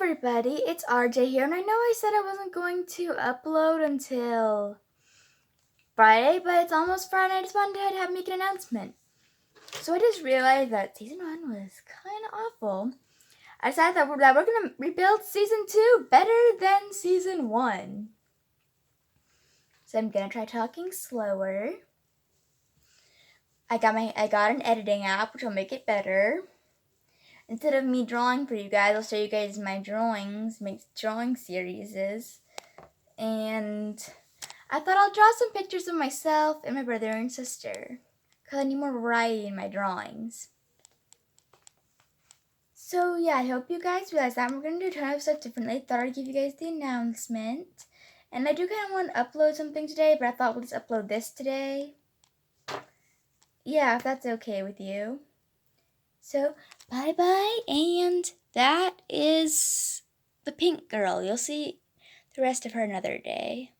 everybody, it's RJ here, and I know I said I wasn't going to upload until Friday, but it's almost Friday. I just wanted to make an announcement. So I just realized that Season 1 was kind of awful. I decided that we're going to rebuild Season 2 better than Season 1. So I'm going to try talking slower. I got an editing app, which will make it better. Instead of me drawing for you guys, I'll show you guys my drawings, my drawing series. And I thought I'll draw some pictures of myself and my brother and sister, because I need more variety in my drawings. So yeah, I hope you guys realize that we're going to do a ton of stuff differently. Thought I'd give you guys the announcement. And I do kind of want to upload something today, but I thought we'll just upload this today. Yeah, if that's okay with you. So, bye-bye, and that is the pink girl. You'll see the rest of her another day.